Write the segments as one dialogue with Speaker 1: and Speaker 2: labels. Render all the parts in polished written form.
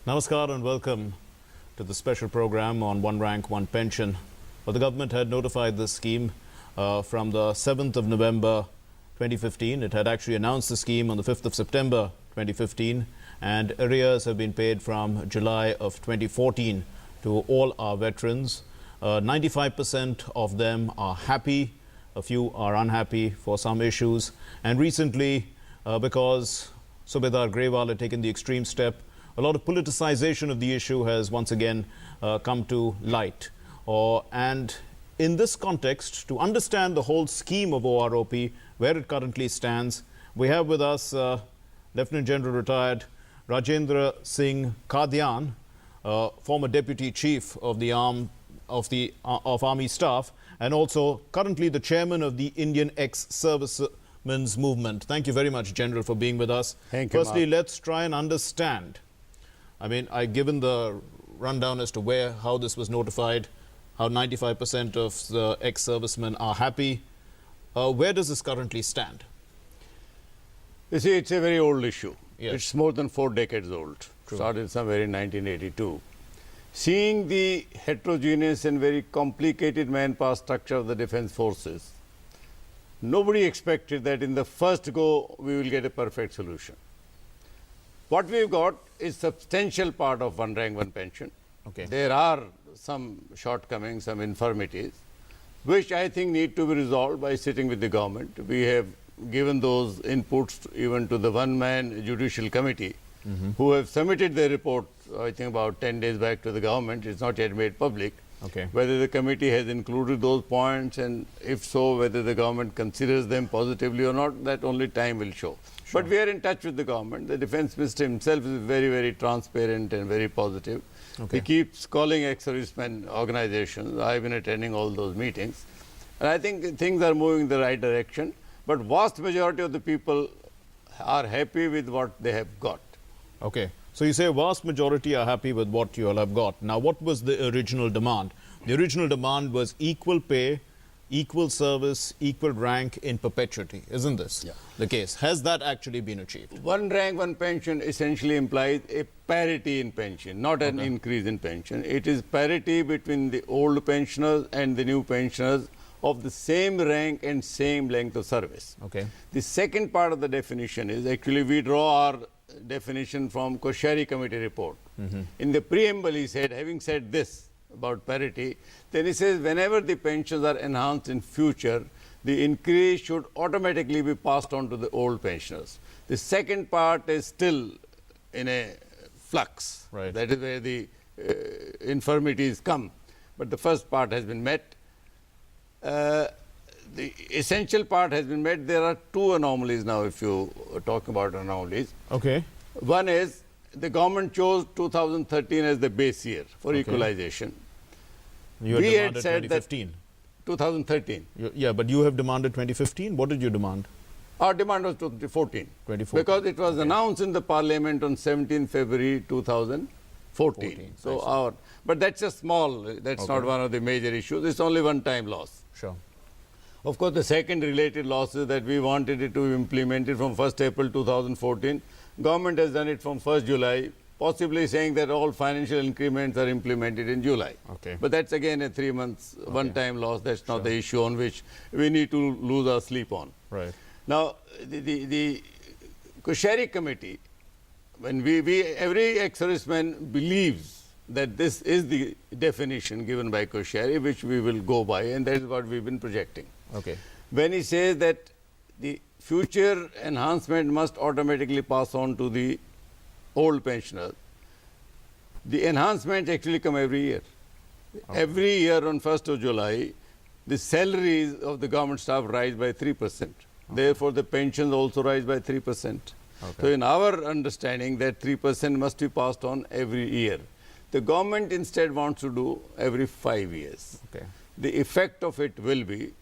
Speaker 1: Namaskar and welcome to the special program on One Rank, One Pension. Well, the government had notified this scheme from the 7th of November 2015. It had actually announced the scheme on the 5th of September 2015, and arrears have been paid from July of 2014 to all our veterans. 95% of them are happy, a few are unhappy for some issues, and recently, because Subedar Grewal had taken the extreme step, a lot of politicization of the issue has once again come to light. And in this context, to understand the whole scheme of OROP, where it currently stands, we have with us Lieutenant General Retired Rajendra Singh Kadyan, former Deputy Chief of the Army Staff, and also currently the Chairman of the Indian Ex-Servicemen's Movement. Thank you very much, General, for being with us.
Speaker 2: Thank you,
Speaker 1: Firstly,
Speaker 2: Mark.
Speaker 1: let's try and understand. I mean, I've given the rundown as to how this was notified, how 95% of the ex-servicemen are happy. Where does this currently stand?
Speaker 2: You see, it's a very old issue.
Speaker 1: Yes.
Speaker 2: It's more than 4 decades old.
Speaker 1: True.
Speaker 2: Started somewhere in 1982. Seeing the heterogeneous and very complicated manpower structure of the defense forces, nobody expected that in the first go we will get a perfect solution. What we've got is substantial part of one rank, one pension.
Speaker 1: Okay.
Speaker 2: There are some shortcomings, some infirmities, which I think need to be resolved by sitting with the government. We have given those inputs even to the one-man judicial committee, who have submitted their report, I think about 10 days back to the government. It's not yet made public.
Speaker 1: Okay.
Speaker 2: Whether the committee has included those points, and if so, whether the government considers them positively or not, that only time will show.
Speaker 1: Sure.
Speaker 2: But we are in touch with the government. The defense minister himself is very, very transparent and very positive.
Speaker 1: Okay.
Speaker 2: He keeps calling ex-servicemen organizations. I've been attending all those meetings. And I think things are moving in the right direction. But vast majority of the people are happy with what they have got.
Speaker 1: Okay. So you say vast majority are happy with what you all have got. Now, what was the original demand? The original demand was equal pay, equal service, equal rank in perpetuity. Isn't this the case? Has that actually been achieved?
Speaker 2: One rank, one pension essentially implies a parity in pension, not an increase in pension. It is parity between the old pensioners and the new pensioners of the same rank and same length of service.
Speaker 1: Okay.
Speaker 2: The second part of the definition is actually we draw our definition from Koshari committee report. In the preamble he said, having said this about parity, then he says whenever the pensions are enhanced in future, the increase should automatically be passed on to the old pensioners. The second part is still in a flux.
Speaker 1: Right.
Speaker 2: That is where the infirmities come. But the first part has been met. The essential part has been met. There are two anomalies now, if you talk about anomalies.
Speaker 1: Okay.
Speaker 2: One is the government chose 2013 as the base year for equalization.
Speaker 1: You had
Speaker 2: We had
Speaker 1: demanded
Speaker 2: said that
Speaker 1: 2015.
Speaker 2: 2013.
Speaker 1: Yeah, but you have demanded 2015. What did you demand?
Speaker 2: Our demand was 2014.
Speaker 1: 2014.
Speaker 2: Because it was announced in the parliament on 17 February 2014. So but that's a small, that's not one of the major issues. It's only one-time loss.
Speaker 1: Sure.
Speaker 2: Of course, the second related loss is that we wanted it to be implemented from 1st April 2014. Government has done it from 1st July, possibly saying that all financial increments are implemented in July.
Speaker 1: Okay.
Speaker 2: But that's again a 3 months one-time loss. That's not the issue on which we need to lose our sleep on.
Speaker 1: Right.
Speaker 2: Now, the Koshari committee, when every ex-serviceman believes that this is the definition given by Koshari, which we will go by, and that is what we've been projecting.
Speaker 1: Okay.
Speaker 2: When he says that the future enhancement must automatically pass on to the old pensioners, the enhancements actually come every year. Every year on 1st of July, the salaries of the government staff rise by 3%. Therefore, the pensions also rise by 3%. So in our understanding, that 3% must be passed on every year. The government instead wants to do every 5 years.
Speaker 1: Okay.
Speaker 2: The effect of it will be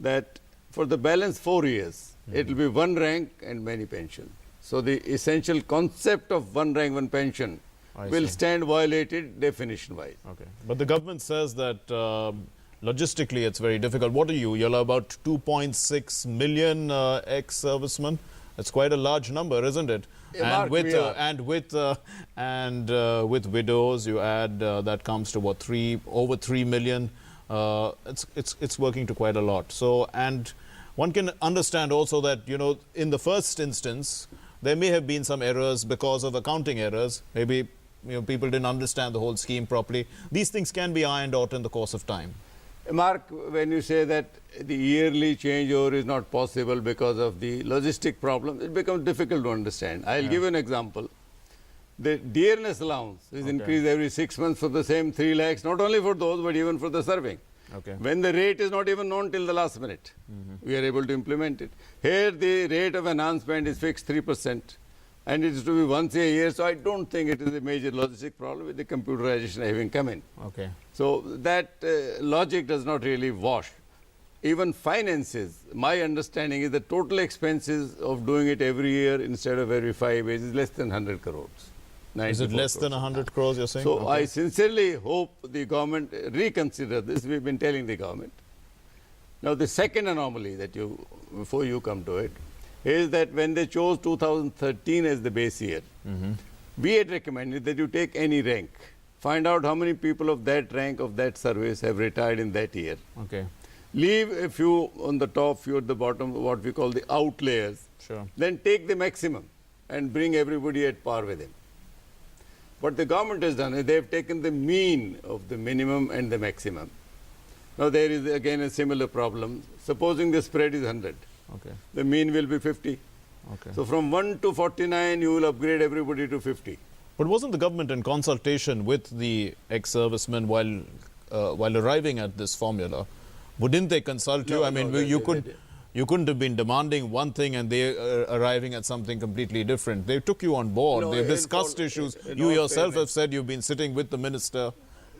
Speaker 2: that for the balance 4 years, it will be one rank and many pensions. So the essential concept of one rank, one pension will stand violated definition-wise.
Speaker 1: Okay. But the government says that logistically it's very difficult. What are you? You're about 2.6 million ex-servicemen. It's quite a large number, isn't it?
Speaker 2: Mark, we are-
Speaker 1: with widows, you add that comes to what, over 3 million. It's working to quite a lot. So, and one can understand also that, you know, in the first instance, there may have been some errors because of accounting errors. Maybe, you know, people didn't understand the whole scheme properly. These things can be ironed out in the course of time.
Speaker 2: Mark, when you say that the yearly changeover is not possible because of the logistic problem, it becomes difficult to understand. I'll give you an example. The dearness allowance is increased every 6 months for the same 3 lakhs, not only for those, but even for the serving.
Speaker 1: Okay.
Speaker 2: When the rate is not even known till the last minute, we are able to implement it. Here, the rate of enhancement is fixed 3%, and it is to be once a year, so I don't think it is a major logistic problem with the computerization having come in.
Speaker 1: Okay.
Speaker 2: So that logic does not really wash. Even finances, my understanding is the total expenses of doing it every year instead of every 5 years is less than 100 crores.
Speaker 1: Is it less than 100 crores, you're saying?
Speaker 2: So I sincerely hope the government reconsider this. We've been telling the government. Now the second anomaly that before you come to it, is that when they chose 2013 as the base year, we had recommended that you take any rank. Find out how many people of that rank, of that service have retired in that year.
Speaker 1: Okay.
Speaker 2: Leave a few on the top, few at the bottom, what we call the outliers.
Speaker 1: Sure.
Speaker 2: Then take the maximum and bring everybody at par with him. What the government has done is they have taken the mean of the minimum and the maximum. Now there is again a similar problem. Supposing the spread is 100,
Speaker 1: Okay.
Speaker 2: the mean will be 50.
Speaker 1: Okay.
Speaker 2: So from 1 to 49, you will upgrade everybody to 50.
Speaker 1: But wasn't the government in consultation with the ex-servicemen while arriving at this formula? Wouldn't they consult you?
Speaker 2: No,
Speaker 1: I mean,
Speaker 2: no,
Speaker 1: you couldn't have been demanding one thing and they arriving at something completely different. They took you on board.
Speaker 2: No,
Speaker 1: They've
Speaker 2: in
Speaker 1: discussed
Speaker 2: all-
Speaker 1: issues.
Speaker 2: in
Speaker 1: You
Speaker 2: all
Speaker 1: yourself
Speaker 2: fairness-
Speaker 1: have said you've been sitting with the minister.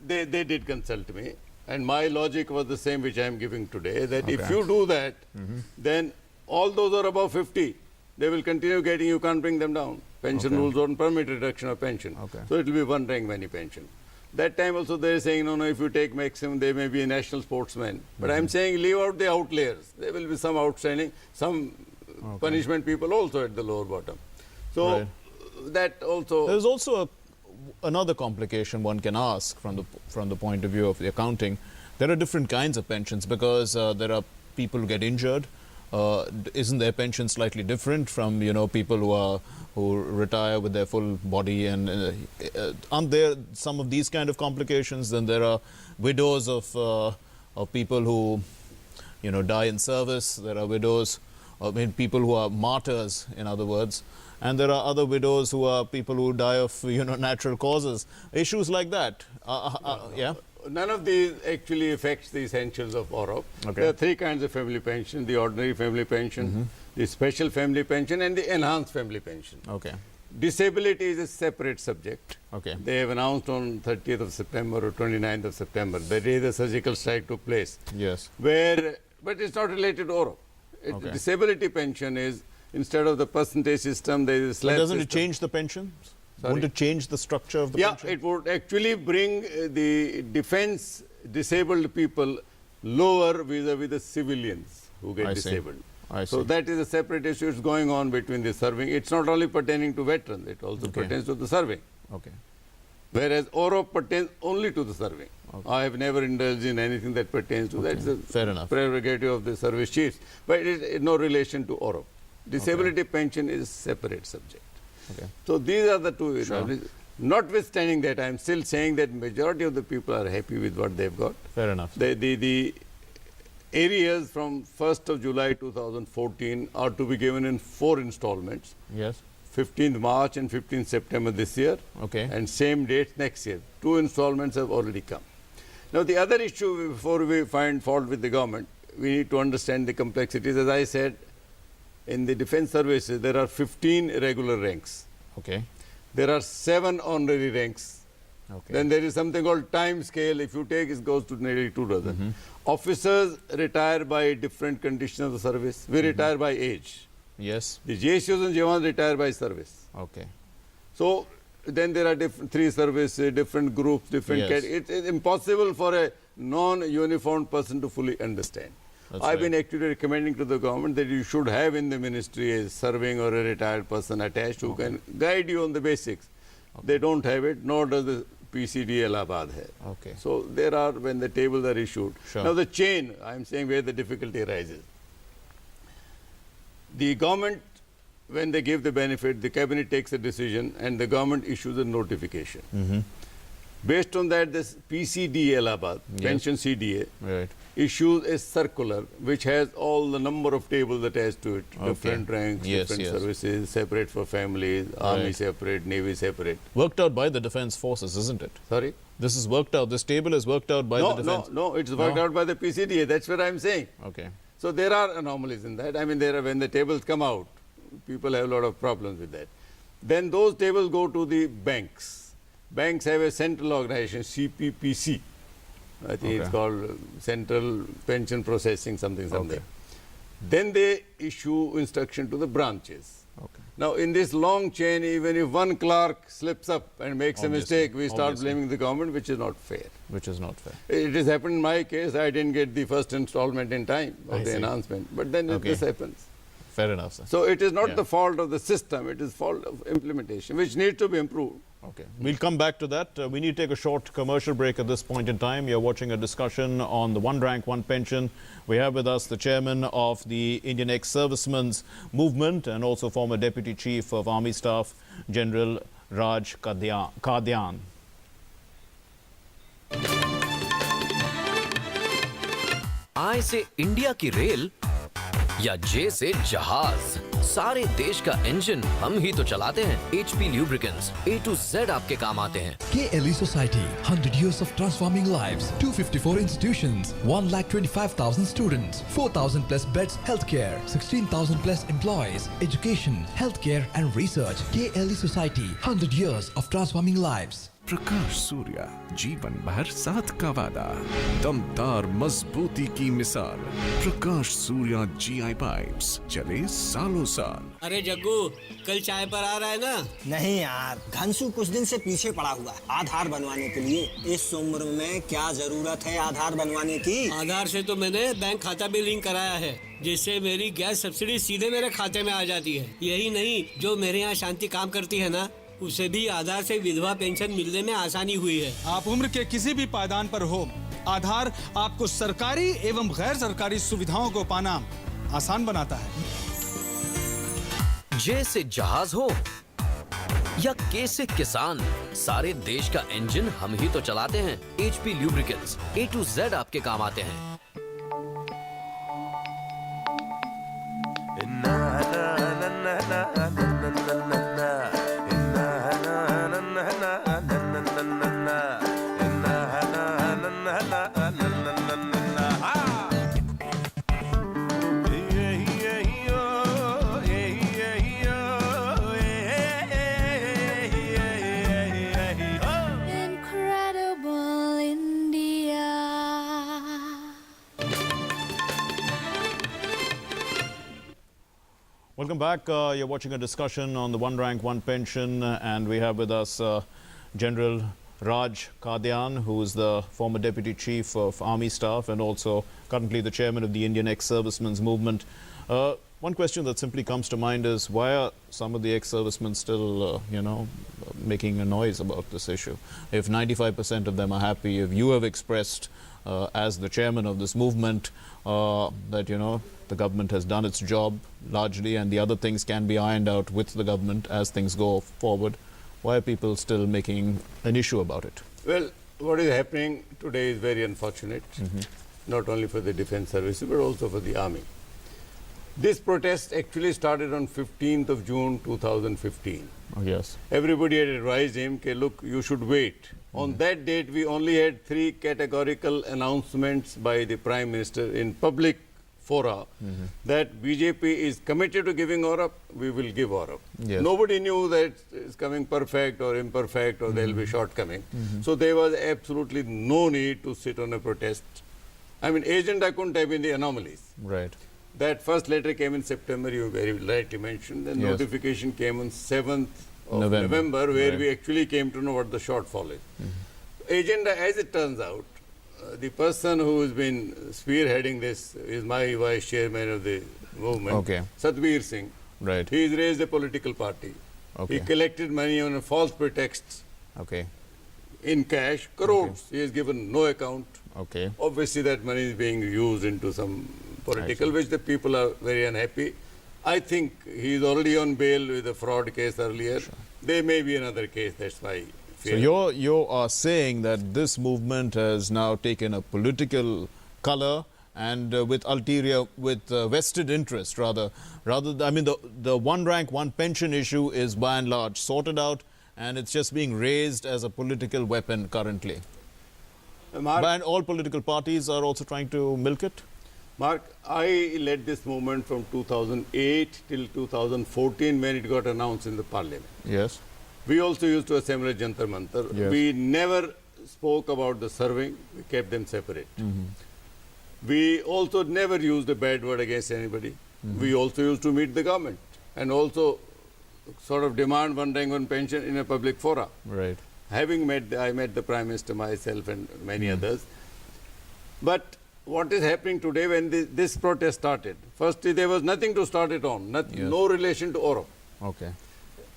Speaker 2: They did consult me, and my logic was the same which I am giving today, that if
Speaker 1: Okay.
Speaker 2: you do that, then all those are above 50, they will continue getting, you can't bring them down. Pension
Speaker 1: Okay.
Speaker 2: rules don't permit reduction of pension.
Speaker 1: Okay.
Speaker 2: So it will be one rank many pension. That time also they are saying, no, if you take maximum, they may be a national sportsman. But I am saying leave out the outliers. There will be some outstanding, some punishment people also at the lower bottom. So
Speaker 1: Right.
Speaker 2: that also...
Speaker 1: There's also another complication one can ask from the point of view of the accounting. There are different kinds of pensions because there are people who get injured. Isn't their pension slightly different from, you know, people who retire with their full body, and aren't there some of these kind of complications? Then there are widows of people who, you know, die in service. There are widows, I mean, people who are martyrs, in other words, and there are other widows who are people who die of, you know, natural causes. Issues like that. Yeah.
Speaker 2: None of these actually affects the essentials of OROP.
Speaker 1: Okay.
Speaker 2: There are 3 kinds of family pension: the ordinary family pension, the special family pension, and the enhanced family pension.
Speaker 1: Okay.
Speaker 2: Disability is a separate subject.
Speaker 1: Okay.
Speaker 2: They have announced on 30th of September or 29th of September, the day the surgical strike took place,
Speaker 1: Yes.
Speaker 2: but it's not related to OROP.
Speaker 1: Okay.
Speaker 2: Disability pension is, instead of the percentage system, there is a slab
Speaker 1: But doesn't it
Speaker 2: system.
Speaker 1: change the pension?
Speaker 2: Sorry?
Speaker 1: Wouldn't it change the structure of the
Speaker 2: Yeah,
Speaker 1: pension?
Speaker 2: it would actually bring the defense disabled people lower vis-a-vis the civilians who get
Speaker 1: I see.
Speaker 2: disabled.
Speaker 1: I
Speaker 2: So
Speaker 1: see.
Speaker 2: that is a separate issue. It's going on between the serving. It's not only pertaining to veterans, it also
Speaker 1: Okay.
Speaker 2: pertains to the serving.
Speaker 1: Okay.
Speaker 2: Whereas OROP pertains only to the serving.
Speaker 1: Okay.
Speaker 2: I have never indulged in anything that pertains to that. It's a
Speaker 1: Fair enough.
Speaker 2: prerogative of the service chiefs. But it is no relation to OROP. Disability pension is a separate subject.
Speaker 1: Okay.
Speaker 2: So these are the two.
Speaker 1: Sure.
Speaker 2: Notwithstanding that, I am still saying that majority of the people are happy with what they've got.
Speaker 1: Fair enough.
Speaker 2: The areas from 1st of July 2014 are to be given in 4 installments.
Speaker 1: Yes.
Speaker 2: 15th March and 15th September this year,
Speaker 1: Okay.
Speaker 2: and same dates next year. 2 installments have already come. Now the other issue, before we find fault with the government, we need to understand the complexities. As I said, in the defense services, there are 15 regular ranks.
Speaker 1: Okay.
Speaker 2: There are 7 honorary ranks.
Speaker 1: Okay.
Speaker 2: Then there is something called time scale. If you take, it goes to nearly 2 dozen. Officers retire by different conditions of the service. We retire by age.
Speaker 1: Yes.
Speaker 2: The JSUs and Jawans retire by service.
Speaker 1: Okay.
Speaker 2: So then there are 3 services, different groups, different
Speaker 1: Yes.
Speaker 2: It's impossible for a non-uniformed person to fully understand. I've been actually recommending to the government that you should have in the ministry a serving or a retired person attached who can guide you on the basics. They don't have it, nor does the PCD Allahabad have.
Speaker 1: Okay.
Speaker 2: So there are, when the tables are issued.
Speaker 1: Sure.
Speaker 2: Now the chain, I'm saying where the difficulty arises. The government, when they give the benefit, the cabinet takes a decision and the government issues a notification. Based on that, this PCD Allahabad, pension CDA, issues a circular which has all the number of tables attached to it, different ranks, different services, separate for families, army separate, navy separate.
Speaker 1: Worked out by the defense forces, isn't it?
Speaker 2: Sorry?
Speaker 1: This is worked out, this table is worked out by the defense.
Speaker 2: No, it's worked out by the PCDA, that's what I'm saying.
Speaker 1: Okay.
Speaker 2: So there are anomalies in that. I mean, when the tables come out, people have a lot of problems with that. Then those tables go to the banks. Banks have a central organization, CPPC. I think it's called Central Pension Processing, something. Then they issue instruction to the branches. Now, in this long chain, even if one clerk slips up and makes a mistake, we start blaming the government, which is not fair.
Speaker 1: Which is not fair.
Speaker 2: It has happened in my case. I didn't get the first installment in time of the enhancement. But then this happens.
Speaker 1: Fair enough, sir.
Speaker 2: So it is not the fault of the system, it is fault of implementation, which needs to be improved.
Speaker 1: Okay. We'll come back to that. We need to take a short commercial break at this point in time. You're watching a discussion on the One Rank, One Pension. We have with us the chairman of the Indian Ex-Servicemen's Movement and also former Deputy Chief of Army Staff, General Raj Kadyan.
Speaker 3: I से India की rail या जे से जहाज, सारे देश का engine हम ही तो चलाते हैं। HP Lubricants, A to Z आपके काम आते हैं।
Speaker 4: KLE Society, 100 years of transforming lives, 254 institutions, 1,25,000 students, 4,000 plus beds, healthcare, 16,000 plus employees, education, healthcare and research. KLE Society, 100 years of transforming lives.
Speaker 5: प्रकाश सूर्या, जीवन भर साथ का वादा, दमदार मजबूती की मिसाल। प्रकाश सूर्या GI पाइप्स चले सालों साल।
Speaker 6: अरे जग्गू, कल चाय पर आ रहा है ना?
Speaker 7: नहीं यार, घनसू कुछ दिन से पीछे पड़ा हुआ है आधार बनवाने के लिए। इस उम्र में क्या जरूरत है आधार बनवाने की?
Speaker 6: आधार से तो मैंने बैंक खाता भी लिंक कराया है, जिससे मेरी गैस सब्सिडी सीधे मेरे खाते में आ जाती है। यही नहीं, जो मेरे यहाँ शांति काम करती है ना, उसे भी आधार से विधवा पेंशन मिलने में आसानी हुई है।
Speaker 8: आप उम्र के किसी भी पायदान पर हो, आधार आपको सरकारी एवं गैर सरकारी सुविधाओं को पाना आसान बनाता है।
Speaker 3: जे से जहाज हो या के से किसान, सारे देश का इंजन हम ही तो चलाते हैं। HP Lubricants, A to Z आपके काम आते हैं।
Speaker 1: Welcome back. You're watching a discussion on the One Rank, One Pension, and we have with us General Raj Kadyan, who is the former Deputy Chief of Army Staff and also currently the Chairman of the Indian Ex-Servicemen's Movement. One question that simply comes to mind is, why are some of the ex-servicemen still, making a noise about this issue? If 95% of them are happy, if you have expressed as the chairman of this movement that, the government has done its job largely and the other things can be ironed out with the government as things go forward, why are people still making an issue about it?
Speaker 2: Well, what is happening today is very unfortunate, not only for the defense services but also for the army. This protest actually started on 15th of June 2015.
Speaker 1: Oh, yes.
Speaker 2: Everybody had advised him, okay, look, you should wait. On that date, we only had 3 categorical announcements by the Prime Minister in public fora that BJP is committed to giving or up, we will give or up.
Speaker 1: Yes.
Speaker 2: Nobody knew that it's coming perfect or imperfect or there will be shortcoming. So there was absolutely no need to sit on a protest. I mean, agenda couldn't have been the anomalies.
Speaker 1: Right.
Speaker 2: That first letter came in September, you very rightly mentioned. Then notification came on 7th of November where we actually came to know what the shortfall is. Agenda, as it turns out, the person who has been spearheading this is my vice chairman of the movement,
Speaker 1: Okay.
Speaker 2: Satbir Singh.
Speaker 1: Right.
Speaker 2: He has raised a political party.
Speaker 1: Okay.
Speaker 2: He collected money on a false pretext
Speaker 1: Okay.
Speaker 2: in cash, crores. He has given no account.
Speaker 1: Okay.
Speaker 2: Obviously, that money is being used into some political, which the people are very unhappy. I think he is already on bail with a fraud case earlier. There may be another case. That's my fear.
Speaker 1: So you are saying that this movement has now taken a political color and with ulterior, with vested interest rather. I mean, the one rank, one pension issue is by and large sorted out, and it's just being raised as a political weapon currently.
Speaker 2: Mark,
Speaker 1: And all political parties are also trying to milk it.
Speaker 2: Mark, I led this movement from 2008 till 2014 when it got announced in the parliament.
Speaker 1: Yes.
Speaker 2: We also used to assemble at Jantar Mantar.
Speaker 1: Yes.
Speaker 2: We never spoke about the serving. We kept them separate. We also never used a bad word against anybody. We also used to meet the government and also sort of demand one rank, one pension in a public fora.
Speaker 1: Right.
Speaker 2: I met the Prime Minister myself and many others. But what is happening today when this protest started? Firstly, there was nothing to start it on, no relation to Europe.
Speaker 1: Okay.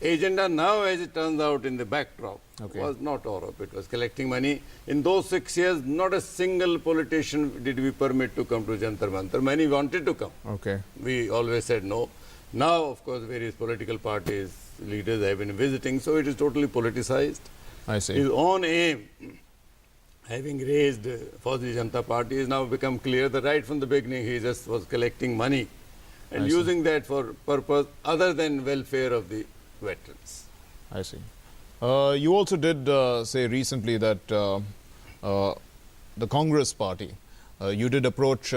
Speaker 2: Agenda now, as it turns out in the backdrop, was not Europe. It was collecting money. In those 6 years, not a single politician did we permit to come to Jantar Mantar. Many wanted to come.
Speaker 1: Okay.
Speaker 2: We always said no. Now, of course, various political parties, leaders have been visiting, so it is totally politicized.
Speaker 1: I see.
Speaker 2: His own aim, having raised for the Janata Party, has now become clear that right from the beginning he just was collecting money and using that for purpose other than welfare of the veterans.
Speaker 1: I see. You also did say recently that the Congress party, you did approach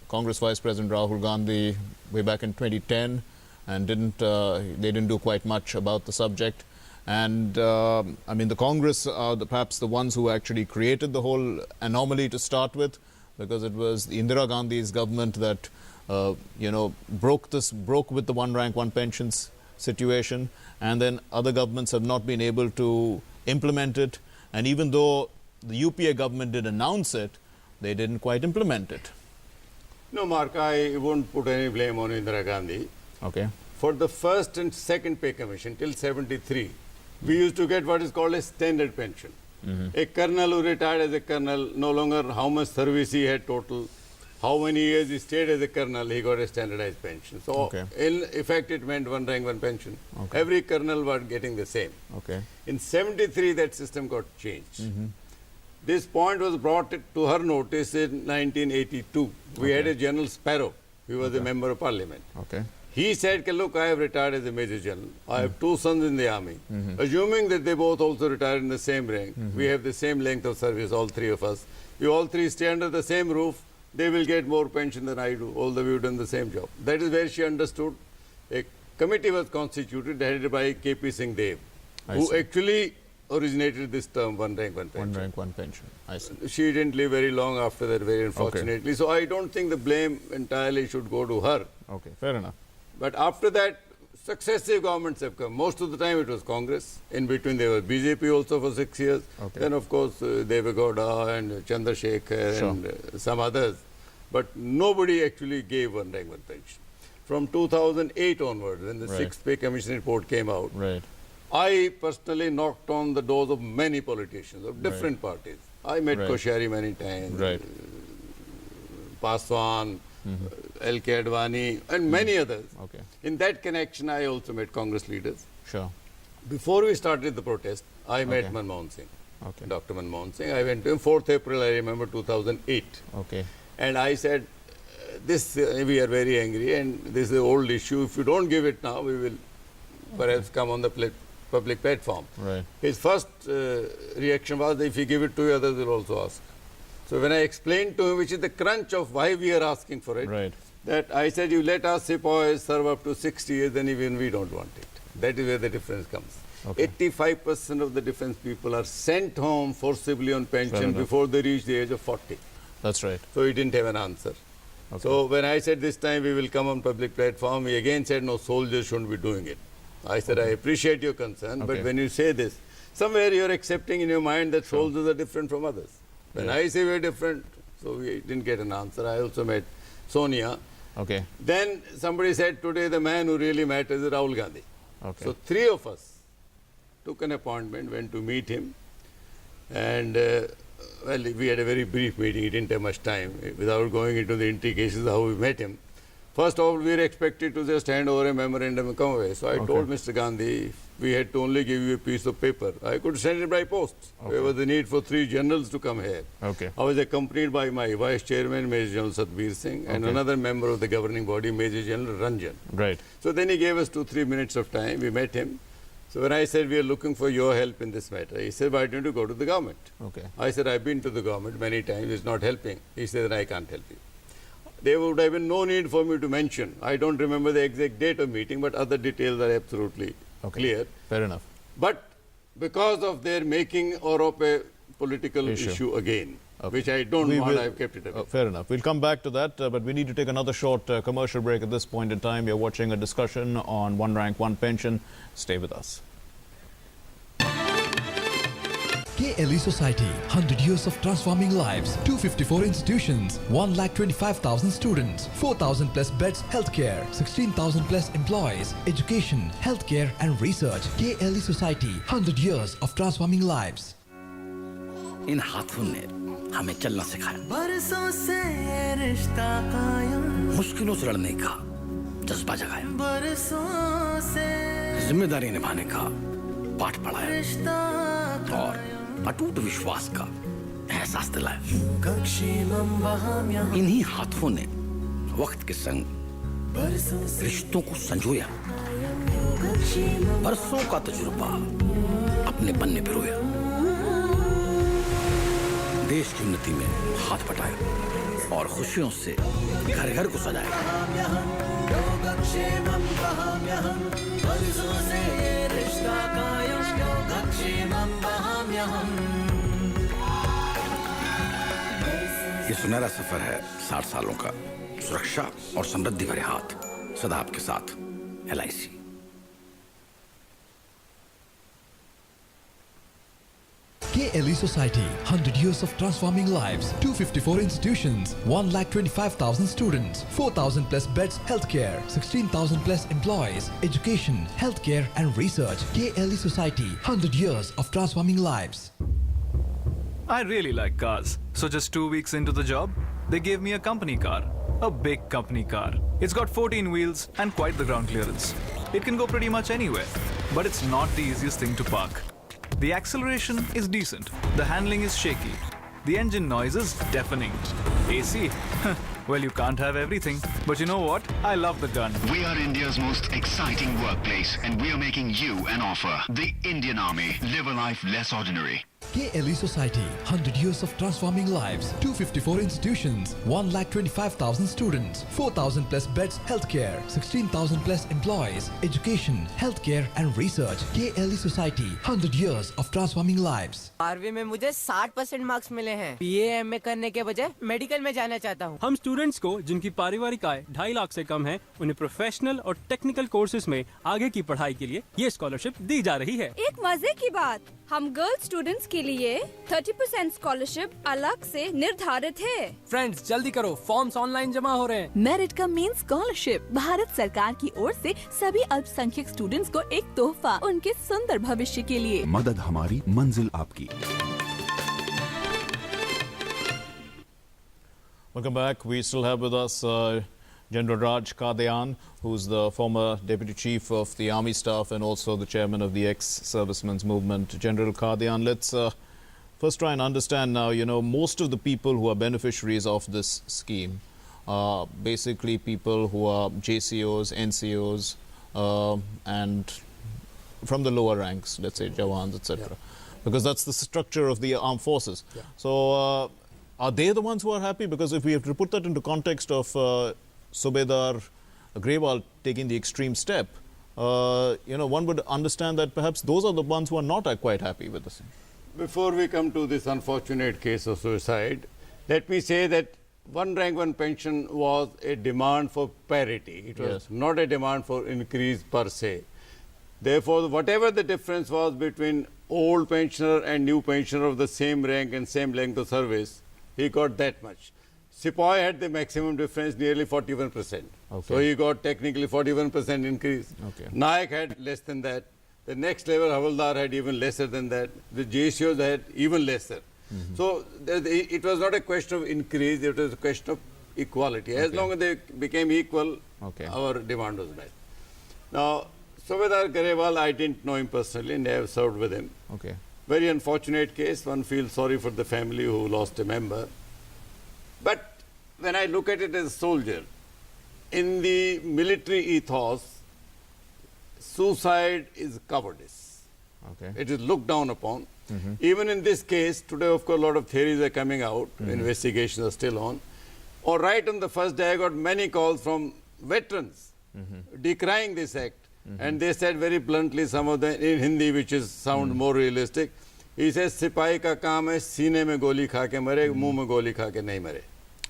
Speaker 1: Congress Vice President Rahul Gandhi way back in 2010 and they didn't do quite much about the subject. And I mean, the Congress are perhaps the ones who actually created the whole anomaly to start with, because it was Indira Gandhi's government that broke with the one rank, one pensions situation, and then other governments have not been able to implement it. And even though the UPA government did announce it, they didn't quite implement it.
Speaker 2: No, Mark, I won't put any blame on Indira Gandhi.
Speaker 1: Okay.
Speaker 2: For the first and second pay commission till 73, we used to get what is called a standard pension. A colonel who retired as a colonel, no longer how much service he had total, how many years he stayed as a colonel, he got a standardized pension. So, in effect, it meant one rank, one pension.
Speaker 1: Okay.
Speaker 2: Every colonel was getting the same.
Speaker 1: Okay.
Speaker 2: In 73, that system got changed. This point was brought to her notice in 1982. We had a General Sparrow. He was a member of parliament.
Speaker 1: Okay.
Speaker 2: He said, look, I have retired as a Major General. I have two sons in the army. Assuming that they both also retired in the same rank, we have the same length of service, all three of us. We all three stay under the same roof. They will get more pension than I do, although we've done the same job. That is where she understood. A committee was constituted, headed by K.P. Singh Dev, who actually originated this term, one rank, one pension.
Speaker 1: One rank, one pension. I see.
Speaker 2: She didn't live very long after that, very unfortunately.
Speaker 1: Okay.
Speaker 2: So I don't think the blame entirely should go to her.
Speaker 1: Okay, fair enough.
Speaker 2: But after that, successive governments have come. Most of the time it was Congress. In between there was BJP also for 6 years.
Speaker 1: Okay.
Speaker 2: Then of course Deve Gowda and Chandrasekhar and some others. But nobody actually gave one rank, one pension. From 2008 onwards, when the sixth pay commission report came out, I personally knocked on the doors of many politicians of different parties. I met Koshari many times, Paswan, L.K. Advani and many others.
Speaker 1: Okay.
Speaker 2: In that connection, I also met Congress leaders.
Speaker 1: Sure.
Speaker 2: Before we started the protest, I met Manmohan Singh, Dr. Manmohan Singh. I went to him 4th April, I remember, 2008.
Speaker 1: Okay.
Speaker 2: And I said, we are very angry and this is an old issue. If you don't give it now, we will perhaps come on the public platform.
Speaker 1: Right.
Speaker 2: His first reaction was that if you give it to you, others will also ask. So when I explained to him, which is the crunch of why we are asking for it, that I said, you let us sepoys serve up to 60 years, then even we don't want it. That is where the difference comes. 85% of the defense people are sent home forcibly on pension before they reach the age of 40.
Speaker 1: That's right.
Speaker 2: So he didn't have an answer. Okay. So when I said this time we will come on public platform, he again said, no, soldiers shouldn't be doing it. I said, I appreciate your concern, but when you say this, somewhere you are accepting in your mind that soldiers are different from others. When I say we're different, so we didn't get an answer. I also met Sonia.
Speaker 1: Okay.
Speaker 2: Then somebody said today the man who really matters is Rahul Gandhi.
Speaker 1: Okay.
Speaker 2: So three of us took an appointment, went to meet him, and well, we had a very brief meeting. He didn't have much time. Without going into the intricacies of how we met him, first of all, we were expected to just hand over a memorandum and come away. So I told Mr. Gandhi, we had to only give you a piece of paper. I could send it by post. There was the need for three generals to come here.
Speaker 1: Okay.
Speaker 2: I was accompanied by my vice chairman, Major General Satbir Singh, and another member of the governing body, Major General Ranjan.
Speaker 1: Right.
Speaker 2: So then he gave us 2-3 minutes of time. We met him. So when I said, we are looking for your help in this matter, he said, why don't you go to the government?
Speaker 1: Okay.
Speaker 2: I said, I've been to the government many times. It's not helping. He said, I can't help you. There would have been no need for me to mention. I don't remember the exact date of meeting, but other details are absolutely clear.
Speaker 1: Fair enough.
Speaker 2: But because of their making or of a political issue again, which I don't want, I've kept it away.
Speaker 1: Fair enough. We'll come back to that, but we need to take another short commercial break at this point in time. You're watching a discussion on One Rank, One Pension. Stay with us.
Speaker 4: KLE Society, 100 years of transforming lives, 254 institutions, 1,25,000 students, 4,000 plus beds, healthcare, 16,000 plus employees, education, healthcare and research. KLE Society, 100 years of transforming lives.
Speaker 9: इन हाथों ने हमें चलना सिखाया,
Speaker 10: बरसों से रिश्ता कायम,
Speaker 9: मुश्किलों से लड़ने का जज्बा जगाया,
Speaker 10: बरसों से
Speaker 9: जिम्मेदारी निभाने का पाठ पढ़ाया
Speaker 10: रिश्ता
Speaker 9: और अटूट विश्वास का एहसास दिलाया। इन्हीं हाथों ने वक्त के संग रिश्तों को संजोया, बरसों का तजुर्बा अपने पन्ने पिरोया, देश की उन्नति में हाथ बटाया और खुशियों से घर घर को सजाया। ये सुनहरा सफर है 60 सालों का, सुरक्षा और समृद्धि भरे हाथ सदा आपके साथ। LIC।
Speaker 4: KLE Society, 100 years of transforming lives, 254 institutions, 1,25,000 students, 4,000 plus beds, healthcare, 16,000 plus employees, education, healthcare and research. KLE Society, 100 years of transforming lives.
Speaker 11: I really like cars, so just 2 weeks into the job, they gave me a company car, a big company car. It's got 14 wheels and quite the ground clearance. It can go pretty much anywhere, but it's not the easiest thing to park. The acceleration is decent, the handling is shaky, the engine noise is deafening. AC? Well, you can't have everything, but you know what? I love the gun.
Speaker 12: We are India's most exciting workplace, and we are making you an offer. The Indian Army. Live a life less ordinary.
Speaker 4: KLE Society, 100 years of transforming lives, 254 institutions, 1,25,000 students, 4,000 plus beds, healthcare, 16,000 plus employees, education, healthcare and research. KLE Society, 100 years of transforming lives.
Speaker 13: 12वीं में मुझे 60% marks मिले हैं। PA MA करने के बजाय medical में जाना चाहता हूँ।
Speaker 14: हम स्टूडेंट्स को जिनकी पारिवारिक आय 2.5 लाख से कम है, उन्हें प्रोफेशनल और टेक्निकल कोर्सेज में आगे की पढ़ाई के लिए ये स्कॉलरशिप दी जा रही है।
Speaker 15: एक मजे की बात, हम गर्ल्स स्टूडेंट्स के लिए 30% स्कॉलरशिप अलग से निर्धारित है।
Speaker 14: फ्रेंड्स जल्दी करो, फॉर्म्स ऑनलाइन जमा हो रहे हैं।
Speaker 16: मेरिट का मेन स्कॉलरशिप भारत सरकार की ओर से सभी अल्पसंख्यक स्टूडेंट्स को एक तोहफा उनके सुंदर भविष्य के लिए।
Speaker 5: मदद हमारी, मंजिल आपकी।
Speaker 1: Welcome back. We still have with us General Raj Kadyan, who's the former Deputy Chief of the Army Staff and also the Chairman of the Ex-Servicemen's Movement. General Kadyan, let's first try and understand now, you know, most of the people who are beneficiaries of this scheme are basically people who are JCOs, NCOs, and from the lower ranks, let's say Jawans, etc. Because that's the structure of the armed forces. So, are they the ones who are happy? Because if we have to put that into context of Subedar Grewal taking the extreme step, you know, one would understand that perhaps those are the ones who are not quite happy with this.
Speaker 2: Before we come to this unfortunate case of suicide, let me say that one rank, one pension was a demand for parity. It was not a demand for increase per se. Therefore, whatever the difference was between old pensioner and new pensioner of the same rank and same length of service, he got that much. Sepoy had the maximum difference, nearly 41%.
Speaker 1: Okay.
Speaker 2: So he got technically 41% increase.
Speaker 1: Okay.
Speaker 2: Nayak had less than that. The next level, Havaldar, had even lesser than that. The JCOs had even lesser. So it was not a question of increase, it was a question of equality. As long as they became equal, our demand was met. Now, Subedar Garewal, I didn't know him personally and I have served with him.
Speaker 1: Okay.
Speaker 2: Very unfortunate case. One feels sorry for the family who lost a member. But when I look at it as a soldier, in the military ethos, suicide is cowardice.
Speaker 1: Okay.
Speaker 2: It is looked down upon. Even in this case, today of course a lot of theories are coming out, investigations are still on. Or right on the first day I got many calls from veterans decrying this act. And they said very bluntly, some of them in Hindi, which is sound more realistic. He says, "Sipahi ka kaam hai, seene mein goli kha ke mare, muh mein goli kha ke nahi mare."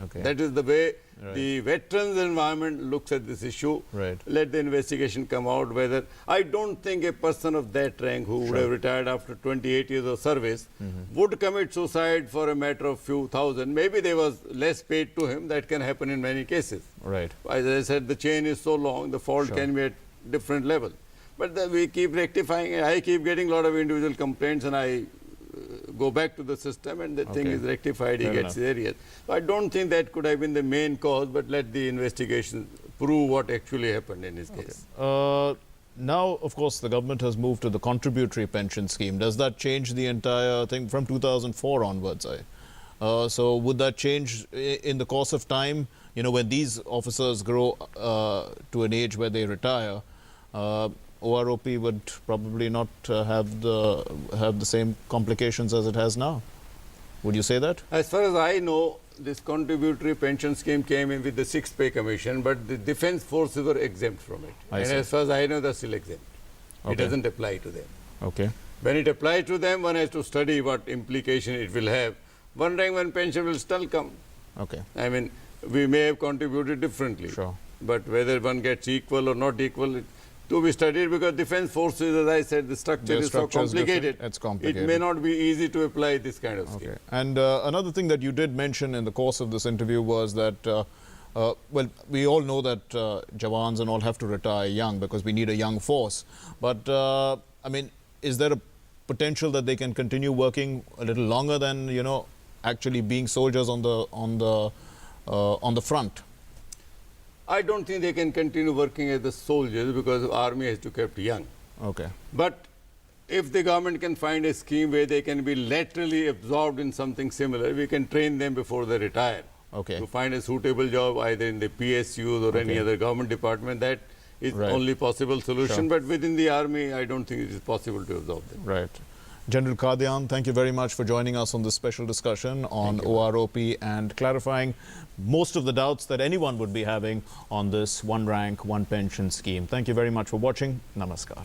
Speaker 1: Okay.
Speaker 2: That is the way the veterans environment looks at this issue.
Speaker 1: Right.
Speaker 2: Let the investigation come out whether, I don't think a person of that rank who would have retired after 28 years of service would commit suicide for a matter of few thousand. Maybe there was less paid to him. That can happen in many cases.
Speaker 1: Right.
Speaker 2: As I said, the chain is so long, the fault can be at different level. But we keep rectifying it. I keep getting a lot of individual complaints and I go back to the system and the thing is rectified, he gets areas. So I don't think that could have been the main cause, but let the investigation prove what actually happened in his case.
Speaker 1: Now, of course, the government has moved to the contributory pension scheme. Does that change the entire thing from 2004 onwards? So would that change in the course of time? You know, when these officers grow to an age where they retire, OROP would probably not have the same complications as it has now. Would you say that?
Speaker 2: As far as I know, this contributory pension scheme came in with the 6th Pay Commission, but the defense forces were exempt from it. And as far as I know, they're still exempt. It doesn't apply to them.
Speaker 1: Okay.
Speaker 2: When it applies to them, one has to study what implication it will have. One rank, one pension will still come.
Speaker 1: Okay.
Speaker 2: I mean, we may have contributed differently.
Speaker 1: Sure.
Speaker 2: But whether one gets equal or not equal, to be studied, because defense forces, as I said, the structure is so complicated.
Speaker 1: It's complicated.
Speaker 2: It may not be easy to apply this kind of scheme.
Speaker 1: Okay. And another thing that you did mention in the course of this interview was that, well, we all know that Jawans and all have to retire young because we need a young force. But, I mean, is there a potential that they can continue working a little longer than, you know, actually being soldiers on the front?
Speaker 2: I don't think they can continue working as the soldiers because the army has to be kept young.
Speaker 1: Okay.
Speaker 2: But if the government can find a scheme where they can be laterally absorbed in something similar, we can train them before they retire.
Speaker 1: Okay.
Speaker 2: To find a suitable job either in the PSUs or any other government department, that is only possible solution. But within the army, I don't think it is possible to absorb them.
Speaker 1: Right. General Kadyan, thank you very much for joining us on this special discussion on OROP and clarifying most of the doubts that anyone would be having on this one rank, one pension scheme. Thank you very much for watching. Namaskar.